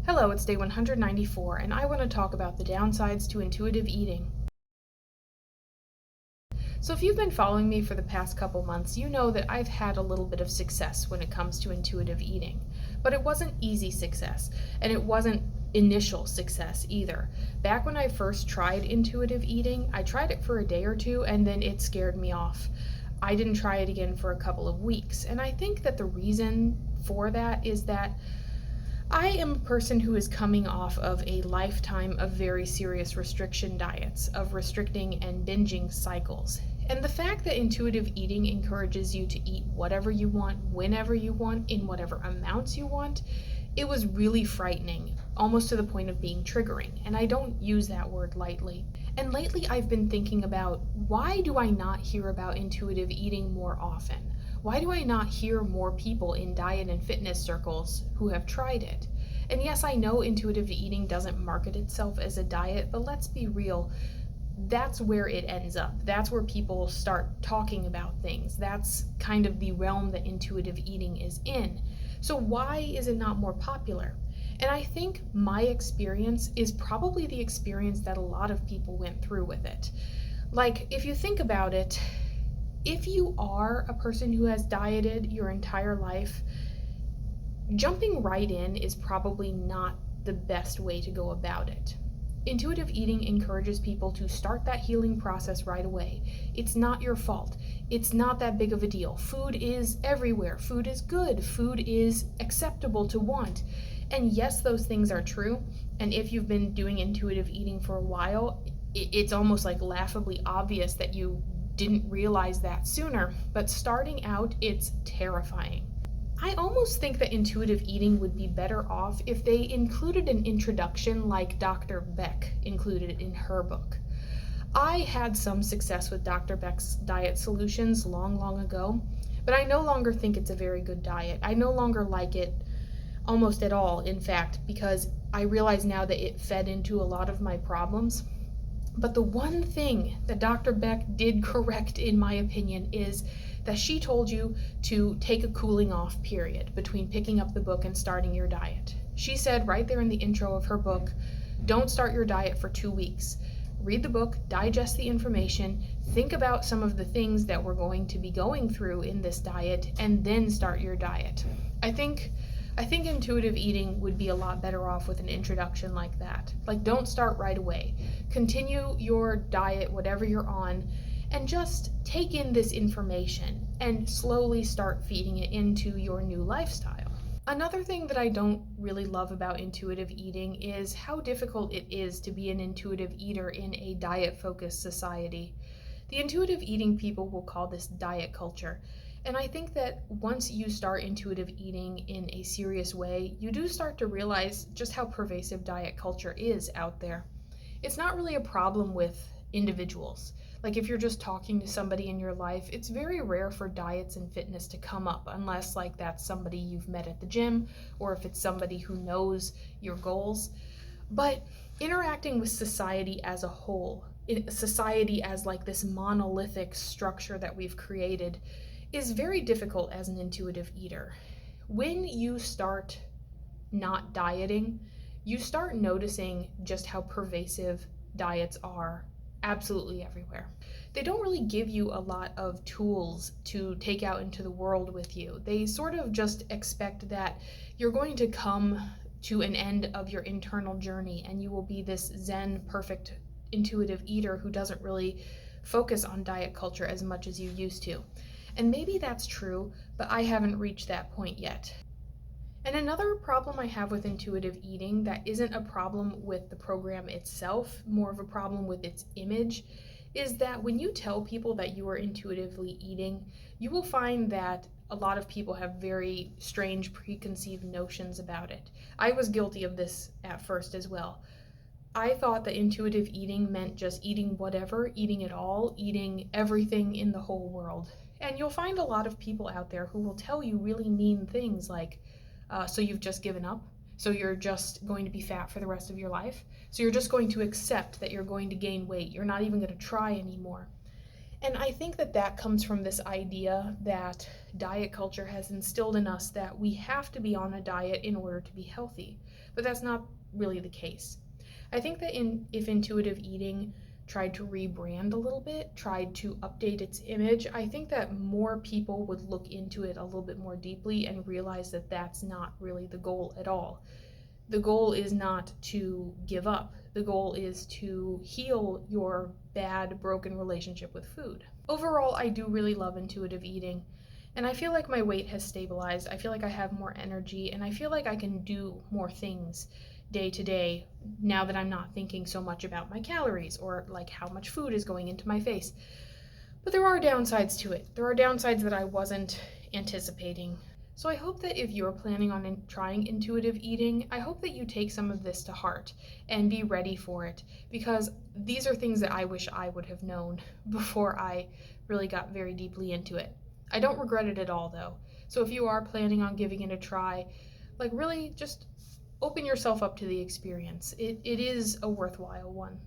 Hello, it's day 194, and I want to talk about the downsides to intuitive eating. So, if you've been following me for the past couple months, you know that I've had a little bit of success when it comes to intuitive eating. But it wasn't easy success, and it wasn't initial success either. Back when I first tried intuitive eating, I tried it for a day or two, and then it scared me off. I didn't try it again for a couple of weeks, and I think that the reason for that is that I am a person who is coming off of a lifetime of very serious restriction diets, of restricting and binging cycles. And the fact that intuitive eating encourages you to eat whatever you want, whenever you want, in whatever amounts you want, it was really frightening, almost to the point of being triggering. And I don't use that word lightly. And lately I've been thinking about, why do I not hear about intuitive eating more often? Why do I not hear more people in diet and fitness circles who have tried it? And yes, I know intuitive eating doesn't market itself as a diet, but let's be real. That's where it ends up. That's where people start talking about things. That's kind of the realm that intuitive eating is in. So why is it not more popular? And I think my experience is probably the experience that a lot of people went through with it. Like, if you think about it, if you are a person who has dieted your entire life, jumping right in is probably not the best way to go about it. Intuitive eating encourages people to start that healing process right away. It's not your fault. It's not that big of a deal. Food is everywhere. Food is good. Food is acceptable to want. And yes, those things are true. And if you've been doing intuitive eating for a while, it's almost like laughably obvious that you didn't realize that sooner, but starting out, it's terrifying. I almost think that intuitive eating would be better off if they included an introduction like Dr. Beck included in her book. I had some success with Dr. Beck's diet solutions long ago, but I no longer think it's a very good diet. I no longer like it almost at all, in fact, because I realize now that it fed into a lot of my problems. But the one thing that Dr. Beck did correct, in my opinion, is that she told you to take a cooling off period between picking up the book and starting your diet. She said right there in the intro of her book, don't start your diet for 2 weeks. Read the book, digest the information, think about some of the things that we're going to be going through in this diet, and then start your diet. I think intuitive eating would be a lot better off with an introduction like that. Like, don't start right away. Continue your diet, whatever you're on, and just take in this information and slowly start feeding it into your new lifestyle. Another thing that I don't really love about intuitive eating is how difficult it is to be an intuitive eater in a diet-focused society. The intuitive eating people will call this diet culture. And I think that once you start intuitive eating in a serious way, you do start to realize just how pervasive diet culture is out there. It's not really a problem with individuals. Like, if you're just talking to somebody in your life, it's very rare for diets and fitness to come up unless like that's somebody you've met at the gym or if it's somebody who knows your goals. But interacting with society as a whole, society as like this monolithic structure that we've created, is very difficult as an intuitive eater. When you start not dieting, you start noticing just how pervasive diets are absolutely everywhere. They don't really give you a lot of tools to take out into the world with you. They sort of just expect that you're going to come to an end of your internal journey and you will be this Zen, perfect intuitive eater who doesn't really focus on diet culture as much as you used to. And maybe that's true, but I haven't reached that point yet. And another problem I have with intuitive eating that isn't a problem with the program itself, more of a problem with its image, is that when you tell people that you are intuitively eating, you will find that a lot of people have very strange preconceived notions about it. I was guilty of this at first as well. I thought that intuitive eating meant just eating whatever, eating it all, eating everything in the whole world. And you'll find a lot of people out there who will tell you really mean things like, so you've just given up? So you're just going to be fat for the rest of your life? So you're just going to accept that you're going to gain weight? You're not even going to try anymore? And I think that that comes from this idea that diet culture has instilled in us that we have to be on a diet in order to be healthy. But that's not really the case. I think that if intuitive eating tried to rebrand a little bit, tried to update its image, I think that more people would look into it a little bit more deeply and realize that that's not really the goal at all. The goal is not to give up. The goal is to heal your bad, broken relationship with food. Overall, I do really love intuitive eating, and I feel like my weight has stabilized. I feel like I have more energy, and I feel like I can do more things day to day now that I'm not thinking so much about my calories or like how much food is going into my face. But there are downsides to it. There are downsides that I wasn't anticipating. So I hope that if you're planning on trying intuitive eating, I hope that you take some of this to heart and be ready for it, because these are things that I wish I would have known before I really got very deeply into it. I don't regret it at all though. So if you are planning on giving it a try, like really just open yourself up to the experience. It is a worthwhile one.